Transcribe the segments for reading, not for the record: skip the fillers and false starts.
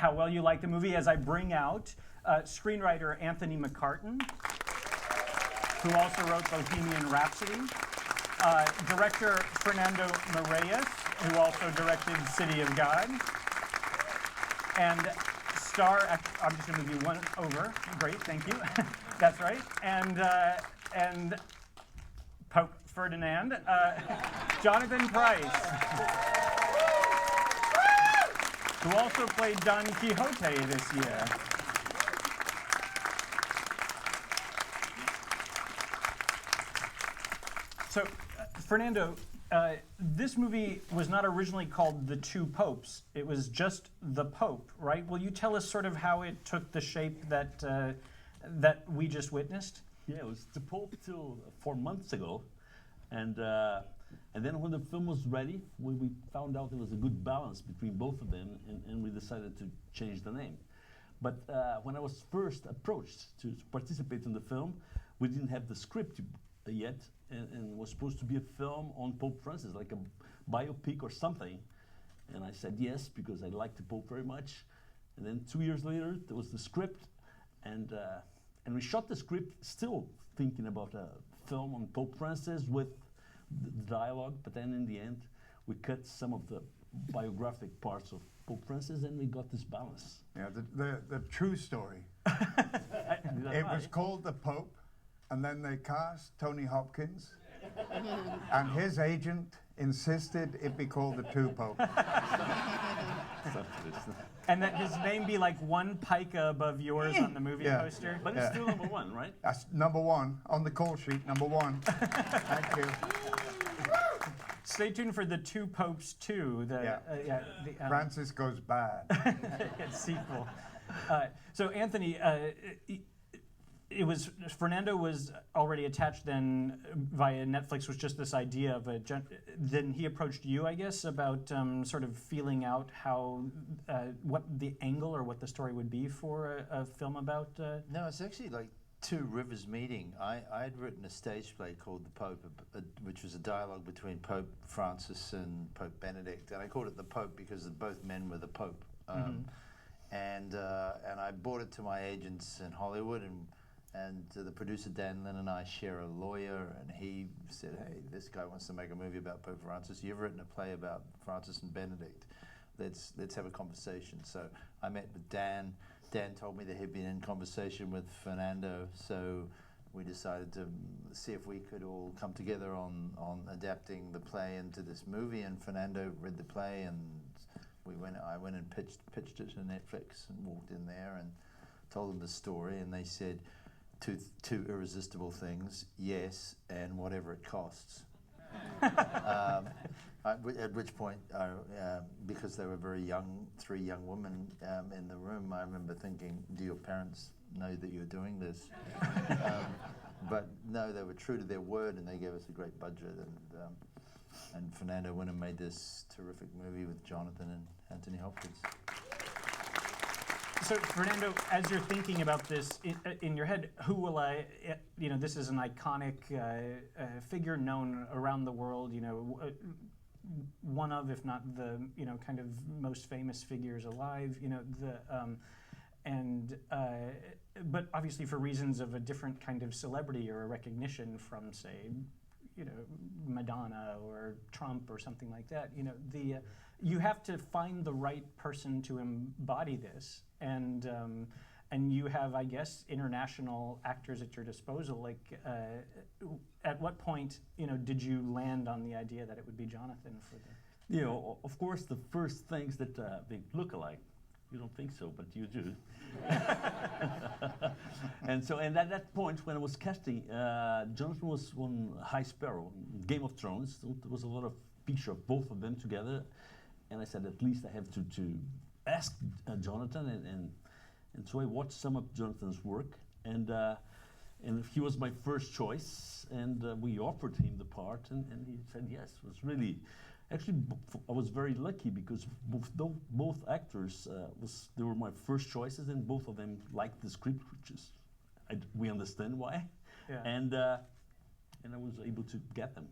how well you like the movie as I bring out screenwriter Anthony McCarten, who also wrote Bohemian Rhapsody, director Fernando Meirelles, who also directed City of God, and I'm just going to move you one over. Great, thank you. That's right. And Pope Ferdinand, Jonathan Pryce, who also played Don Quixote this year. So, Fernando, this movie was not originally called The Two Popes. It was just The Pope, right? Will you tell us sort of how it took the shape that that we just witnessed? Yeah, it was The Pope till 4 months ago. And then when the film was ready, we found out there was a good balance between both of them, and we decided to change the name. But when I was first approached to participate in the film, we didn't have the script yet, and it was supposed to be a film on Pope Francis, like a biopic or something. And I said yes, because I liked the Pope very much. And then 2 years later, there was the script, and we shot the script still thinking about a film on Pope Francis with the dialogue, but then in the end, we cut some of the biographic parts of Pope Francis, and we got this balance. Yeah, the true story. It was called The Pope, and then they cast Tony Hopkins, and his agent insisted it be called The Two Popes. And that his name be like one pica above yours on the movie poster. But it's still number one, right? That's number one on the call sheet, number one. Thank you. Stay tuned for The Two Popes 2. Francis Goes Bad. Sequel. So Anthony, Fernando was already attached then via Netflix, was just this idea of then he approached you, I guess, about sort of feeling out how, what the angle or what the story would be for a film about. No, it's actually like two rivers meeting. I had written a stage play called The Pope, which was a dialogue between Pope Francis and Pope Benedict, and I called it The Pope because both men were the Pope. And I brought it to my agents in Hollywood, and the producer Dan Lin and I share a lawyer, and he said, hey, this guy wants to make a movie about Pope Francis. You've written a play about Francis and Benedict. Let's have a conversation. So I met with Dan. Dan told me that he'd been in conversation with Fernando, so we decided to see if we could all come together on adapting the play into this movie, and Fernando read the play, and I went and pitched it to Netflix and walked in there and told them the story, and they said two irresistible things: yes, and whatever it costs. At which point, because they were very young, 3 young women in the room, I remember thinking, do your parents know that you're doing this? But no, they were true to their word, and they gave us a great budget, and Fernando went and made this terrific movie with Jonathan and Anthony Hopkins. So, Fernando, as you're thinking about this in your head, who will this is an iconic figure known around the world, one of, if not the, kind of most famous figures alive, but obviously for reasons of a different kind of celebrity or a recognition from, say, Madonna or Trump or something like that, you have to find the right person to embody this, and you have, I guess, international actors at your disposal. Like, at what point, did you land on the idea that it would be Jonathan for the? Of course, the first things that they look alike. You don't think so, but you do. And at that point, when I was casting, Jonathan was on High Sparrow, Game of Thrones. So there was a lot of picture of both of them together, and I said, at least I have to ask Jonathan, and so I watched some of Jonathan's work, and he was my first choice, and we offered him the part, and he said yes. It was really, actually, I was very lucky because both actors they were my first choices, and both of them liked the script, which is we understand why, and I was able to get them.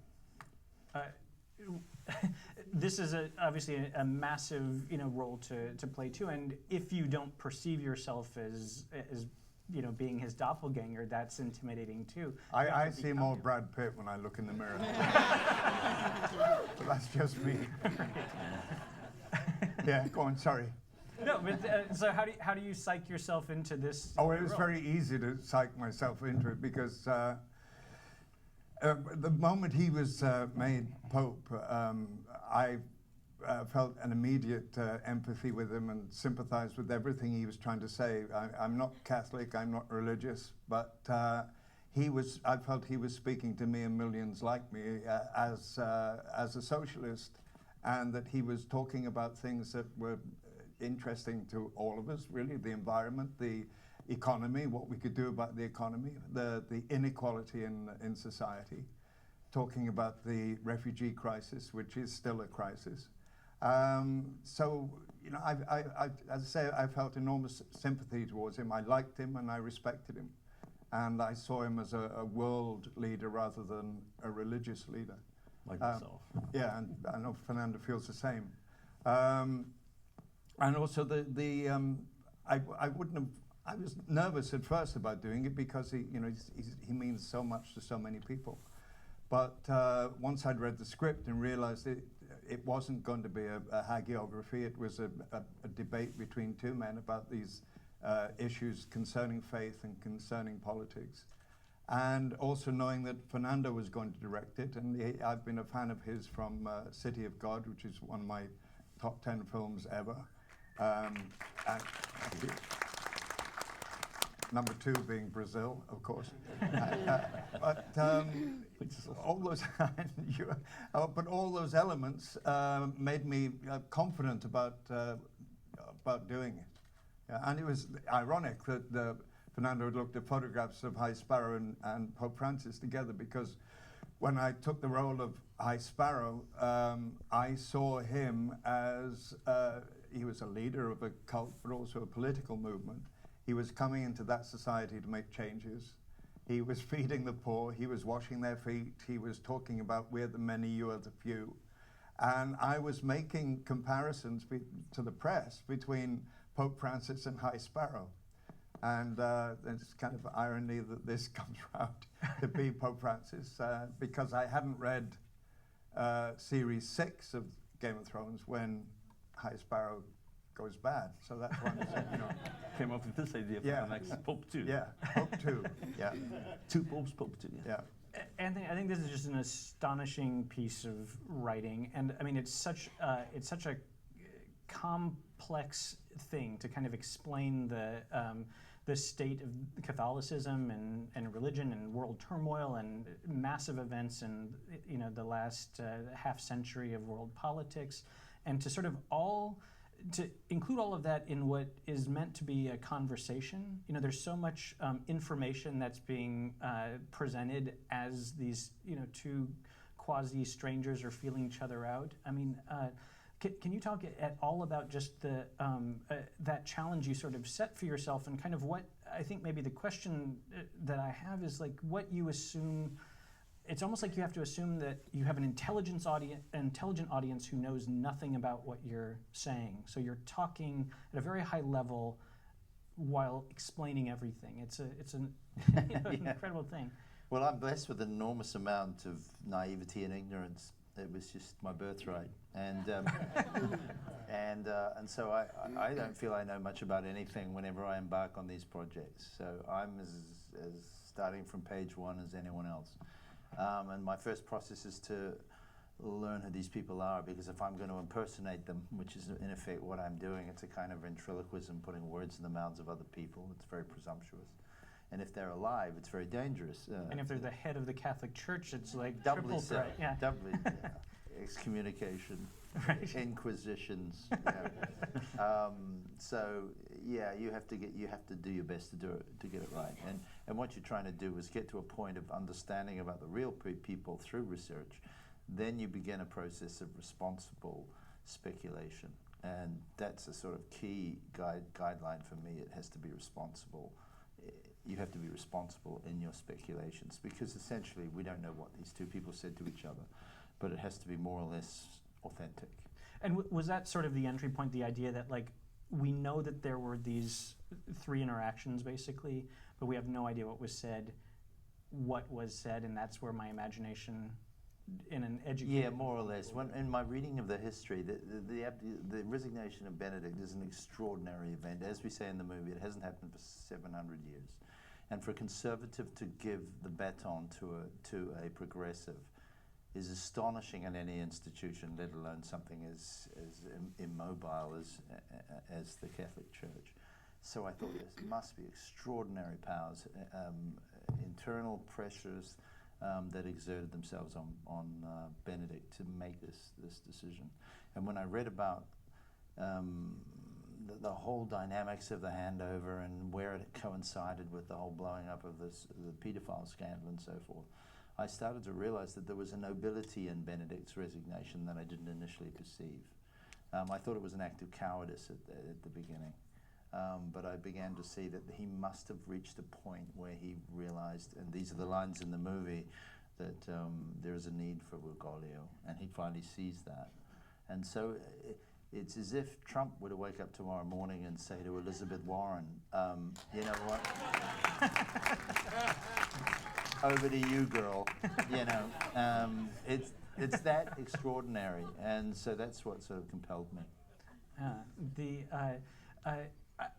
this is obviously a massive, role to play too. And if you don't perceive yourself as being his doppelganger, that's intimidating too. I see more Brad Pitt when I look in the mirror. But that's just me. Yeah, go on, sorry. No, but so how do you psych yourself into this? Oh, it was role? very easy to psych myself into it because the moment he was made Pope, I felt an immediate empathy with him and sympathized with everything he was trying to say. I'm not Catholic, I'm not religious, but I felt he was speaking to me and millions like me as a socialist, and that he was talking about things that were interesting to all of us, really, the environment, the economy, what we could do about the economy, the inequality in society, talking about the refugee crisis, which is still a crisis. So, as I say, I felt enormous sympathy towards him. I liked him and I respected him. And I saw him as a world leader rather than a religious leader. Like myself. Yeah, and I know Fernando feels the same. And also I wouldn't have, I was nervous at first about doing it because he means so much to so many people. But once I'd read the script and realized it wasn't going to be a hagiography, it was a debate between two men about these issues concerning faith and concerning politics. And also knowing that Fernando was going to direct it, and I've been a fan of his from City of God, which is one of my top 10 films ever. Number 2 being Brazil, of course. But all those, but all those elements made me confident about doing it. Yeah, and it was ironic that Fernando had looked at photographs of High Sparrow and Pope Francis together, because when I took the role of High Sparrow, I saw him as he was a leader of a cult, but also a political movement. He was coming into that society to make changes. He was feeding the poor. He was washing their feet. He was talking about we're the many, you are the few. And I was making comparisons to the press between Pope Francis and High Sparrow. And it's kind of irony that this comes around to be Pope Francis, because I hadn't read Series 6 of Game of Thrones when High Sparrow goes bad. So that's why I said, Came up with this idea for the next Pope 2. Yeah, Pope 2, yeah. 2 popes, Pope 2. Yeah. Anthony, I think this is just an astonishing piece of writing, and I mean it's such a complex thing to kind of explain the state of Catholicism and religion and world turmoil and massive events in the last half century of world politics, and to sort of to include all of that in what is meant to be a conversation. There's so much information that's being presented as these two quasi strangers are feeling each other out. I mean, can you talk at all about just that challenge you sort of set for yourself, and kind of what I think maybe the question that I have is like what you assume. It's almost like you have to assume that you have an intelligent audience who knows nothing about what you're saying. So you're talking at a very high level while explaining everything. It's an incredible thing. Well, I'm blessed with an enormous amount of naivety and ignorance. It was just my birthright, and so I don't feel I know much about anything whenever I embark on these projects. So I'm as starting from page 1 as anyone else. And my first process is to learn who these people are, because if I'm going to impersonate them, which is in effect what I'm doing, it's a kind of ventriloquism, putting words in the mouths of other people. It's very presumptuous. And if they're alive, it's very dangerous. And if they're the head of the Catholic Church, it's like doubly triple so. threat. Yeah. Doubly, excommunication, Right. inquisitions. So yeah, you have to do your best to get it right. And what you're trying to do is get to a point of understanding about the real people through research. Then you begin a process of responsible speculation, and that's a sort of key guideline for me. It has to be responsible. You have to be responsible in your speculations, because essentially we don't know what these two people said to each other. but it has to be more or less authentic. And was that sort of the entry point, the idea that like we know that there were these 3 interactions basically, but we have no idea what was said, and that's where my imagination in an educated... Yeah, more or less. In my reading of the history, the resignation of Benedict is an extraordinary event. As we say in the movie, it hasn't happened for 700 years. And for a conservative to give the baton to a progressive is astonishing in any institution, let alone something as immobile as the Catholic Church. So I thought there must be extraordinary powers, internal pressures that exerted themselves on Benedict to make this decision. And when I read about the whole dynamics of the handover and where it coincided with the whole blowing up of the paedophile scandal and so forth, I started to realize that there was a nobility in Benedict's resignation that I didn't initially perceive. I thought it was an act of cowardice at the beginning. But I began to see that he must have reached a point where he realized, and these are the lines in the movie, that there is a need for Bergoglio, and he finally sees that. And so it's as if Trump were to wake up tomorrow morning and say to Elizabeth Warren, you know what? Over to you, girl. You know, it's that extraordinary, and so that's what sort of compelled me.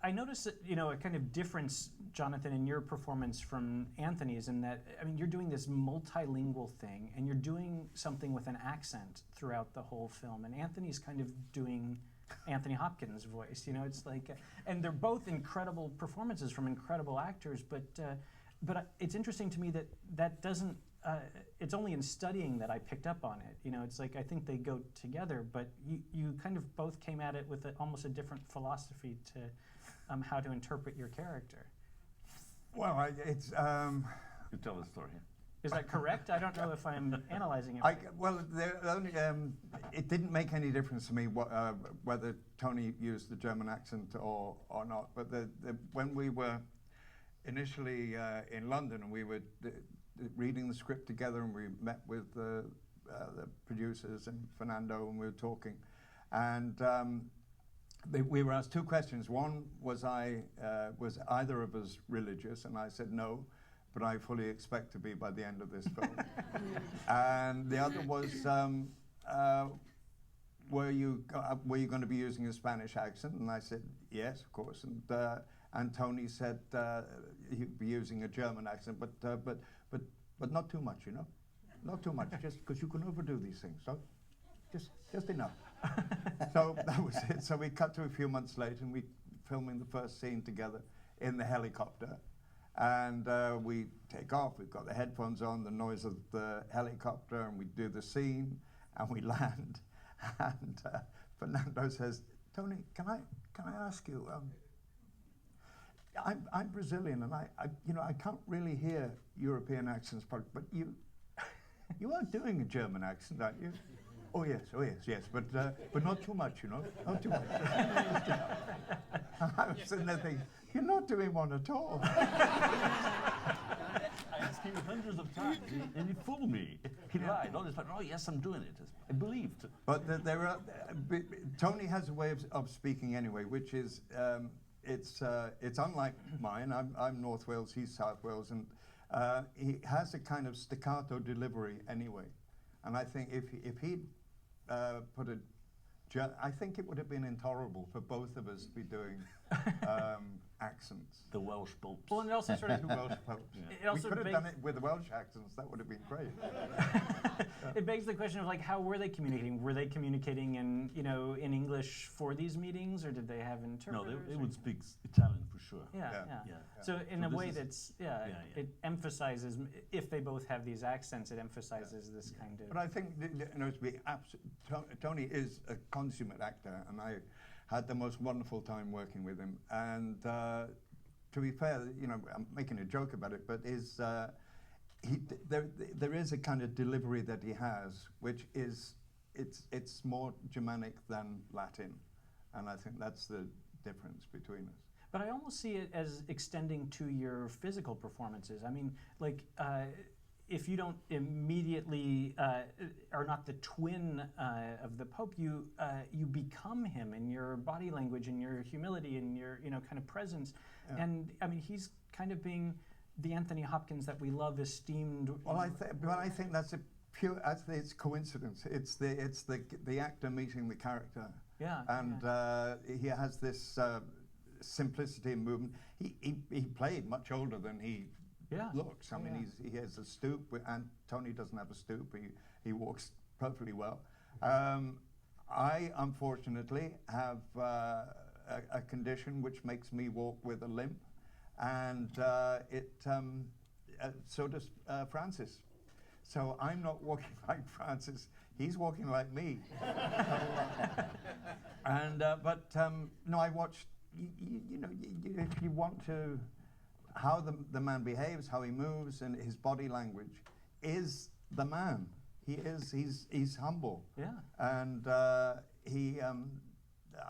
I noticed that, you know, a kind of difference, Jonathan, in your performance from Anthony's, in that, I mean, you're doing this multilingual thing, and you're doing something with an accent throughout the whole film, and Anthony's kind of doing Anthony Hopkins' voice. You know, it's like, and they're both incredible performances from incredible actors, but it's interesting to me that that doesn't, it's only in studying that I picked up on it. You know, it's like, I think they go together, but you kind of both came at it with almost a different philosophy to how to interpret your character. Well, it's... You tell the story. Is that correct? I don't know if I'm analyzing it. Well, it didn't make any difference to me whether Tony used the German accent or not, but when we were initially in London, and we were reading the script together, and we met with the producers and Fernando, and we were talking, and we were asked 2 questions. One was, was either of us religious, and I said no, but I fully expect to be by the end of this film. And the other was, were you going to be using a Spanish accent? And I said yes, of course. And Tony said he'd be using a German accent, but not too much, you know, not too much, just because you can overdo these things. So just enough. So that was it. So we cut to a few months later, and we filming the first scene together in the helicopter. And we take off, we've got the headphones on, the noise of the helicopter, and we do the scene, and we land. And Fernando says, Tony, can I ask you, I'm Brazilian, and I can't really hear European accents, but you are doing a German accent, aren't you? Oh yes, but not too much, you know, not too much. I was sitting there thinking, you're not doing one at all. I asked him hundreds of times, and he fooled me. He lied. All this time, oh yes, I'm doing it. I believed. But Tony has a way of speaking anyway, which is, it's unlike mine. I'm North Wales, he's South Wales, and he has a kind of staccato delivery anyway. And I think if he'd I think it would have been intolerable for both of us to be doing accents. The Welsh popes. Well, and it also sort of The Welsh popes. It We could have done it with the Welsh accents. That would have been great. It begs the question of like, how were they communicating? Were they communicating in English for these meetings, or did they have interpreters? No, they would speak Italian for sure. Yeah. So in a way that's it emphasizes, if they both have these accents, it emphasizes this kind of. But I think to be Tony is a consummate actor, and I had the most wonderful time working with him. And to be fair, I'm making a joke about it, but there is a kind of delivery that he has, which is it's more Germanic than Latin, and I think that's the difference between us. But I almost see it as extending to your physical performances. I mean, like, if you don't immediately are not the twin of the Pope, you become him in your body language and your humility and your kind of presence. Yeah. And I mean, he's kind of being the Anthony Hopkins that we love, esteemed. Well, I think that's it's coincidence. It's the actor meeting the character. Yeah. And he has this simplicity in movement. He played much older than he looks. I mean, he has a stoop, and Tony doesn't have a stoop. He walks perfectly well. I unfortunately have a condition which makes me walk with a limp, and so does Francis. So I'm not walking like Francis. He's walking like me. No, I watched. If you want to, how the man behaves, how he moves, and his body language is the man. He's humble. Yeah. And I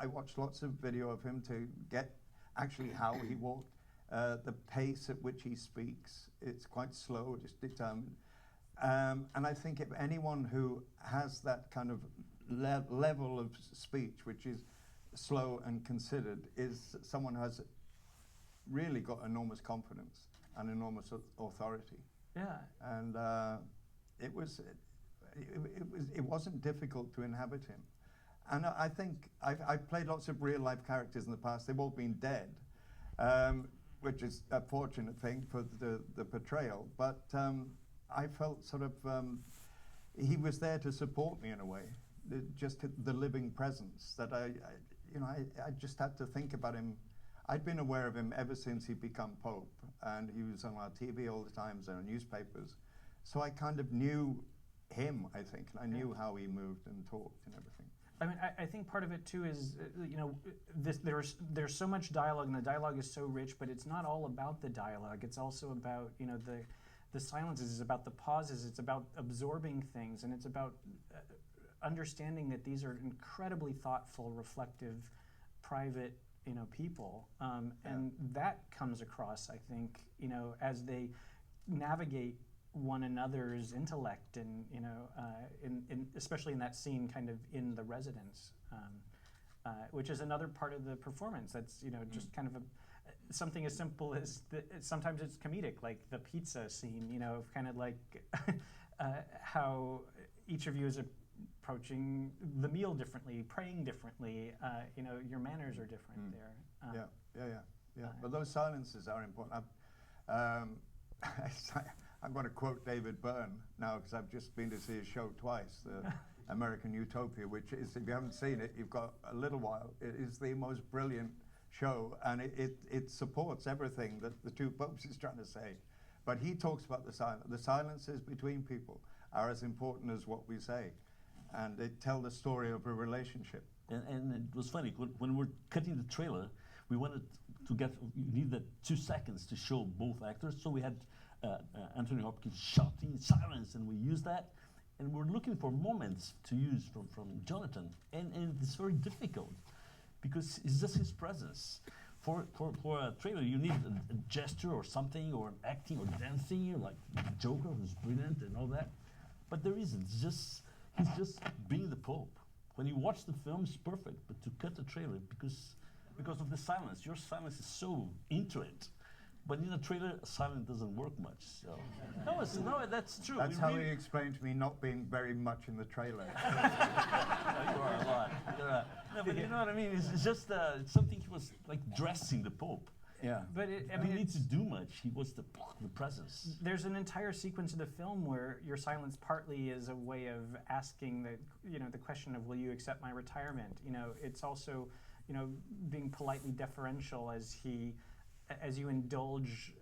watched lots of video of him to get actually how he walked, the pace at which he speaks. It's quite slow, just determined. And I think if anyone who has that kind of level of speech, which is slow and considered, is someone who has really got enormous confidence and enormous authority. Yeah. And it wasn't difficult to inhabit him. And I think I've played lots of real life characters in the past. They've all been dead, which is a fortunate thing for the portrayal. But I felt sort of he was there to support me in a way, just the living presence that I just had to think about him. I'd been aware of him ever since he'd become Pope, and he was on our TV all the time, and newspapers. So I kind of knew him, I think, and I knew how he moved and talked and everything. I mean, I think part of it too is, there's so much dialogue, and the dialogue is so rich, but it's not all about the dialogue. It's also about, the silences, it's about the pauses, it's about absorbing things, and it's about understanding that these are incredibly thoughtful, reflective, private, people, and that comes across, I think, as they navigate one another's intellect, and especially in that scene, kind of in the residence, which is another part of the performance. That's just kind of something as simple as sometimes it's comedic, like the pizza scene. Kind of like how each of you is approaching the meal differently, praying differently. Your manners are different there. Yeah. But those silences are important. I'm going to quote David Byrne now, because I've just been to see his show twice, the American Utopia, which is, if you haven't seen it, you've got a little while. It is the most brilliant show, and it supports everything that the two popes is trying to say. But he talks about the silence. The silences between people are as important as what we say, and they tell the story of a relationship. And it was funny, when we're cutting the trailer, we wanted to you need that 2 seconds to show both actors, so we had Anthony Hopkins shouting silence, and we used that, and we're looking for moments to use from Jonathan, and it's very difficult because it's just his presence. For a trailer, you need a gesture or something, or acting or dancing, like Joker, who's brilliant and all that, but there isn't. He's just being the Pope. When you watch the film, it's perfect, but to cut the trailer, because of the silence, your silence is so into it. But in a trailer, silence doesn't work much. So no, that's true. That's how he explained to me not being very much in the trailer. You are a lot. No, but you know what I mean. It's just it's something he was like dressing the Pope. Yeah. But he didn't need to do much. He was the presence. There's an entire sequence of the film where your silence partly is a way of asking the question of, will you accept my retirement? It's also being politely deferential as you indulge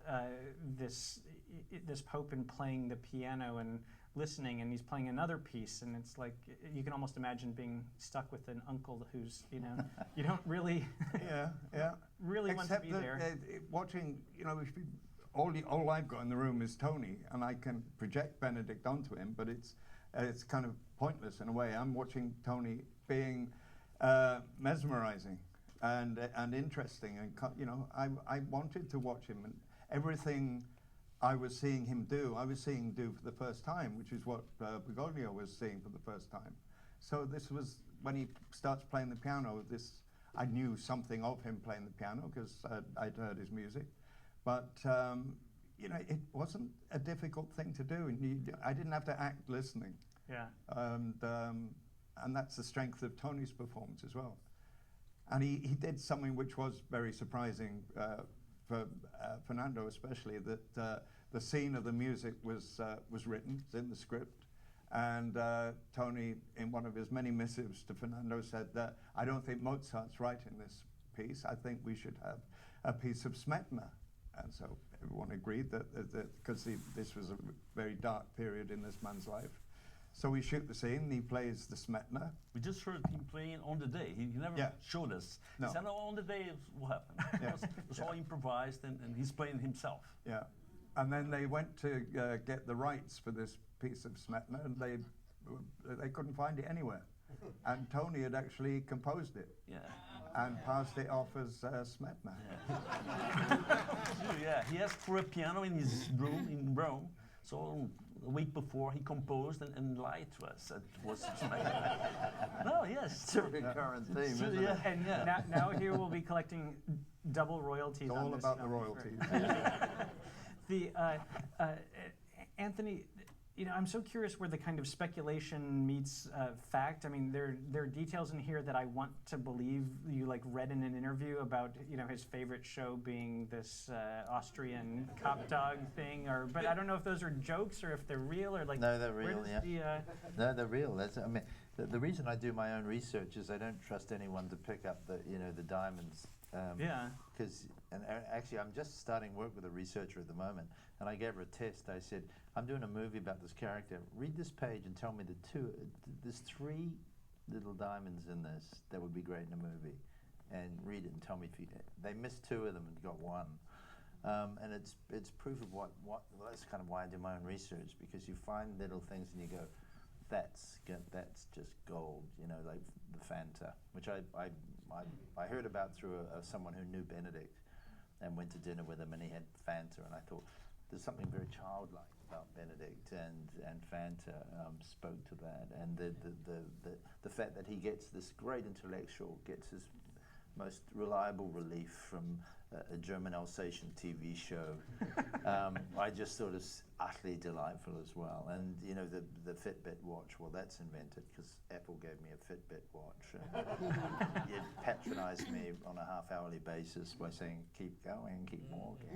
this Pope in playing the piano and listening, and he's playing another piece, and it's like you can almost imagine being stuck with an uncle who's you don't really really want to be there. Watching, all I've got in the room is Tony, and I can project Benedict onto him, but it's kind of pointless in a way. I'm watching Tony being mesmerizing and interesting, and I wanted to watch him, and everything I was seeing him do for the first time, which is what Bergoglio was seeing for the first time. So this was, when he starts playing the piano, I knew something of him playing the piano because I'd heard his music. But you know, it wasn't a difficult thing to do. I didn't have to act listening. Yeah. And that's the strength of Tony's performance as well. And he did something which was very surprising for Fernando especially, that the scene of the music was written, it's in the script. And Tony, in one of his many missives to Fernando, said that I don't think Mozart's writing this piece. I think we should have a piece of Smetana. And so everyone agreed that because this was a very dark period in this man's life. So we shoot the scene, he plays the Smetana. We just heard him playing on the day. He never showed us. No. He said, on the day what happened. Yeah. It was all improvised, and he's playing himself. Yeah. And then they went to get the rights for this piece of Smetana, and they couldn't find it anywhere. And Tony had actually composed it. Yeah. And passed it off as Smetana. Yeah, he asked for a piano in his room in Rome. So a week before, he composed and lied to us. It was no, yes, It's a recurrent theme, isn't it? And now here we'll be collecting double royalties. It's on all this about the film. royalties. The Anthony, you know, I'm so curious where the kind of speculation meets fact. I mean, there are details in here that I want to believe you like read in an interview about, you know, his favorite show being this Austrian cop dog thing, but I don't know if those are jokes or if they're real or like. No, they're real. Where does No, they're real. I mean, the reason I do my own research is I don't trust anyone to pick up the diamonds. Yeah. Because actually, I'm just starting work with a researcher at the moment, and I gave her a test. I said, I'm doing a movie about this character. Read this page and tell me there's 3 little diamonds in this that would be great in a movie, and read it and tell me if they missed 2 of them and got 1. And it's proof of well, that's kind of why I do my own research, because you find little things and you go, that's just gold, you know, like the Fanta, which I heard about through someone who knew Benedict and went to dinner with him, and he had Fanta, and I thought there's something very childlike about Benedict, and Fanta spoke to that, and the fact that he gets this great intellectual, gets his most reliable relief from a German Alsatian TV show. I just thought it's utterly delightful as well. And you know, the Fitbit watch, well, that's invented because Apple gave me a Fitbit watch. You'd patronize me on a half-hourly basis by saying, keep going, keep walking.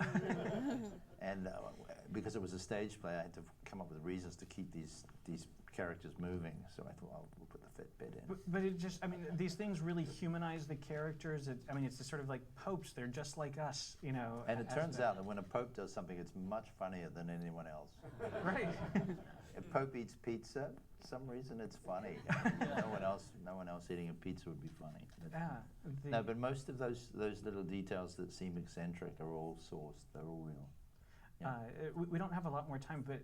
And because it was a stage play, I had to come up with reasons to keep these characters moving. So I thought, we'll put the Fitbit in. But it just, I mean, these things really humanize the characters. I mean, it's just sort of like popes. They're just like us, you know. And it turns out that when a pope does something, it's much funnier than anyone else. Right. If Pope eats pizza, for some reason it's funny. No one else eating a pizza would be funny. No, but most of those little details that seem eccentric are all sourced. They're all real. Yeah. We don't have a lot more time, but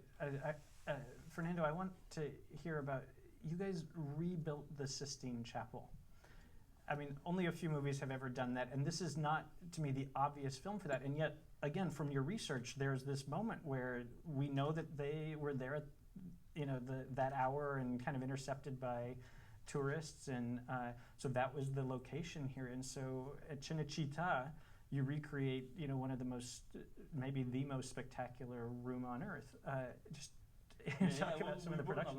Fernando, I want to hear about, you guys rebuilt the Sistine Chapel. I mean, only a few movies have ever done that, and this is not, to me, the obvious film for that. And yet, again, from your research, there's this moment where we know that they were there at, you know, that hour and kind of intercepted by tourists, and so that was the location here. And so at Cinecittà, you recreate, you know, one of the most, maybe the most spectacular room on earth. Talk about some of the production.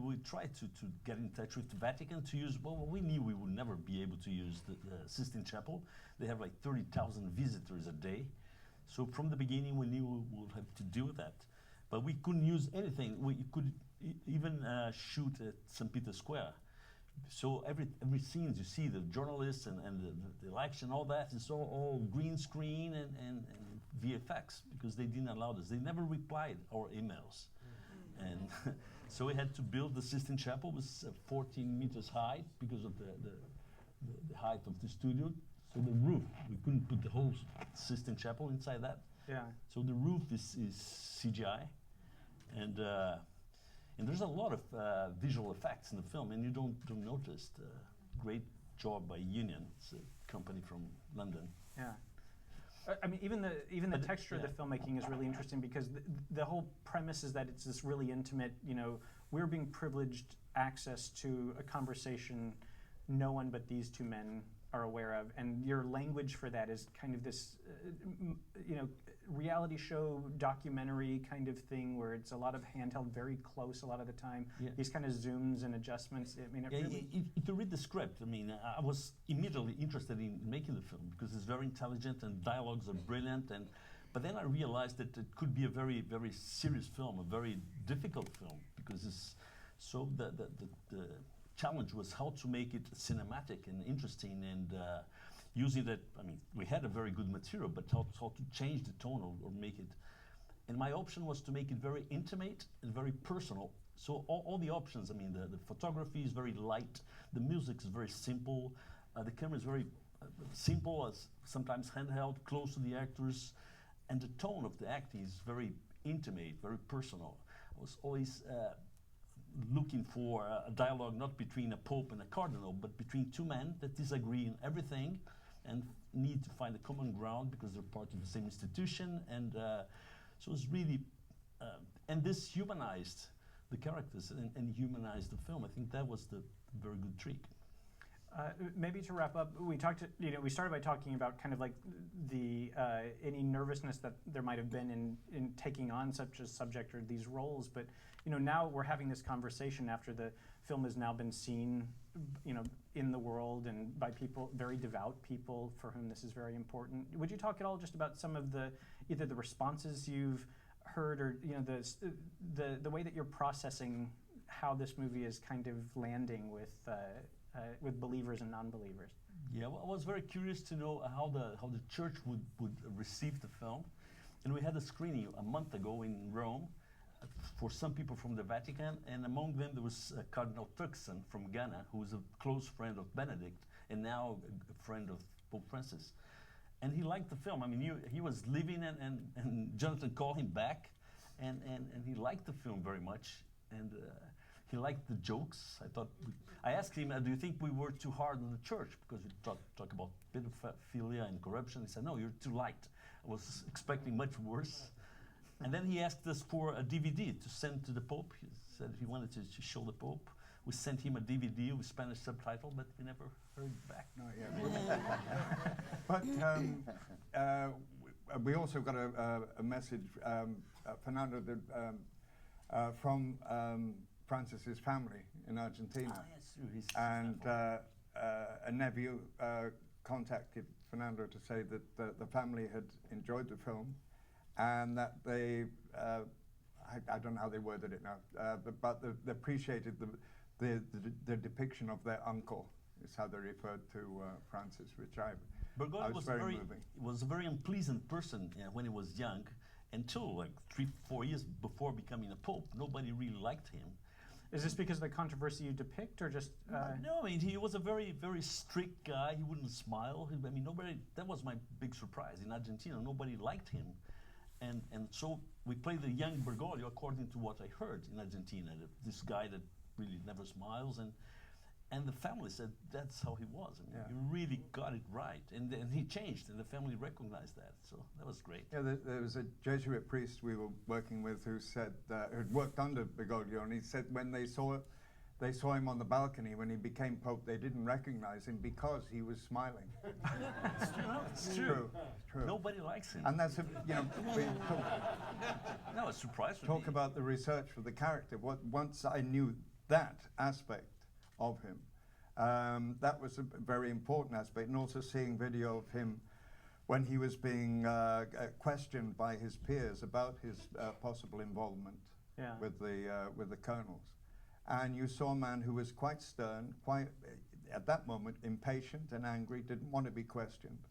We tried to get in touch with the Vatican to use, well, we knew we would never be able to use the Sistine Chapel. They have like 30,000 visitors a day. So from the beginning, we knew we would have to deal with that. But we couldn't use anything. We could even shoot at St. Peter's Square. So every scene you see, the journalists and the election, all that, is all green screen and VFX, because they didn't allow us. They never replied our emails. And so we had to build the Sistine Chapel. It was 14 meters high because of the height of the studio. So the roof, we couldn't put the whole Sistine Chapel inside that. Yeah. So the roof is CGI. And there's a lot of visual effects in the film, and you don't notice. Great job by Union. It's a company from London. Yeah. I mean, even the texture of yeah. the filmmaking is really interesting because the whole premise is that it's this really intimate, you know, we're being privileged access to a conversation no one but these two men are aware of, and your language for that is kind of this, you know, reality show documentary kind of thing where it's a lot of handheld, very close a lot of the time. Yeah. These kind of zooms and adjustments. I mean, it really, If you read the script, I mean, I was immediately interested in making the film because it's very intelligent and dialogues are brilliant. But then I realized that it could be a very, very serious film, a very difficult film because it's so the challenge was how to make it cinematic and interesting and using that. I mean, we had a very good material, but how to change the tone or make it. And my option was to make it very intimate and very personal. So all the options, I mean, the photography is very light, the music is very simple, the camera is very simple, as sometimes handheld, close to the actors, and the tone of the acting is very intimate, very personal. I was always looking for a dialogue not between a pope and a cardinal, but between two men that disagree in everything and need to find a common ground because they're part of the same institution. And so it's really, and this humanized the characters and humanized the film. I think that was the very good trick. Maybe to wrap up, we started by talking about kind of like the any nervousness that there might have been in taking on such a subject or these roles, but you know, now we're having this conversation after the film has now been seen, you know, in the world and by people, very devout people for whom this is very important. Would you talk at all just about some of the either the responses you've heard or you know the way that you're processing how this movie is kind of landing with believers and non-believers? Yeah, well, I was very curious to know how the church would receive the film, and we had a screening a month ago in Rome for some people from the Vatican, and among them there was Cardinal Turkson from Ghana, who was a close friend of Benedict and now a friend of Pope Francis. And he liked the film. I mean, he was living and Jonathan called him back, and he liked the film very much, and he liked the jokes. I asked him, do you think we were too hard on the church? Because we talk about pedophilia and corruption. He said, no, you're too light. I was expecting much worse. And then he asked us for a DVD to send to the Pope. He said he wanted to show the Pope. We sent him a DVD with Spanish subtitle, but we never heard back. Not yet. But we also got a message, Fernando, from Francis's family in Argentina. Ah, yes, true. He's And a nephew contacted Fernando to say that the family had enjoyed the film and that they, I don't know how they worded it now, but they appreciated the depiction of their uncle, is how they referred to Francis, which I was very moving. Was a very unpleasant person when he was young, until like 3-4 years before becoming a pope. Nobody really liked him. Is this because of the controversy you depict, or just? No, I mean, he was a very, very strict guy. He wouldn't smile. I mean, nobody. That was my big surprise. In Argentina, nobody liked him, and so we played the young Bergoglio according to what I heard in Argentina. This guy that really never smiles, and the family said that's how he was. I mean, he really got it right, and he changed, and the family recognized that. So that was great. Yeah, there was a Jesuit priest we were working with who said who'd worked under Bergoglio, and he said when they saw him on the balcony when he became pope, they didn't recognize him because he was smiling. It's true. It's true. It's true. Nobody likes him. And that's we No, a surprise for me. talk about the research for the character. Once I knew that aspect of him, that was a very important aspect, and also seeing video of him when he was being questioned by his peers about his possible involvement with the colonels. And you saw a man who was quite stern, quite, at that moment, impatient and angry, didn't want to be questioned.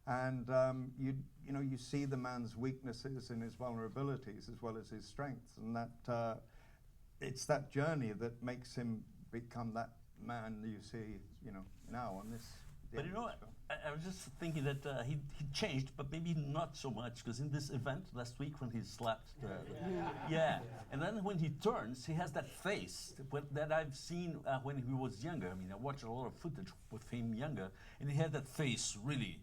And you see the man's weaknesses and his vulnerabilities as well as his strengths, and that it's that journey that makes him become that man that you see, now on this. But I was just thinking that he changed, but maybe not so much, because in this event last week when he slapped and then when he turns, he has that face that I've seen when he was younger. I mean, I watched a lot of footage with him younger, and he had that face really,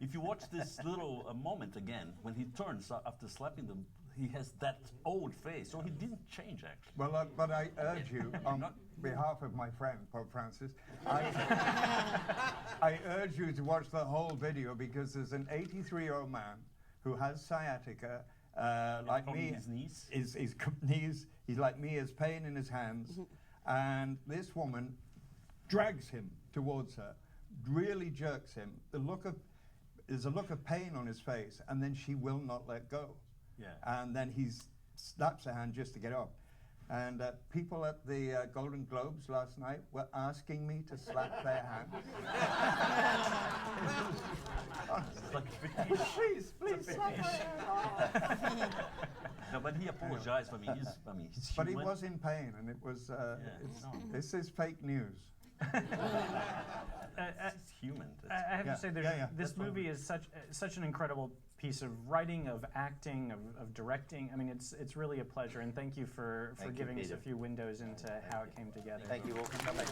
if you watch this little moment again, when he turns after slapping them, he has that old face. So he didn't change, actually. Well, but I urge you, on behalf of my friend, Pope Francis, I urge you to watch the whole video, because there's an 83-year-old man who has sciatica, like me. His knees. His knees. He's like me, has pain in his hands. And this woman drags him towards her, really jerks him. There's a look of pain on his face, and then she will not let go. Yeah. And then he slaps her hand just to get off. And people at the Golden Globes last night were asking me to slap their hands. It's like a fetish. Please slap my hand. No, but he apologized. I mean, he's But he human. was in pain, and it was. This is fake news. It's human. I have Yeah, to say, yeah. this movie is such an incredible piece of writing, of acting, of directing. I mean, it's really a pleasure, and thank you for Thank you, giving us a Peter. few windows into how it came together. Thank you all for coming.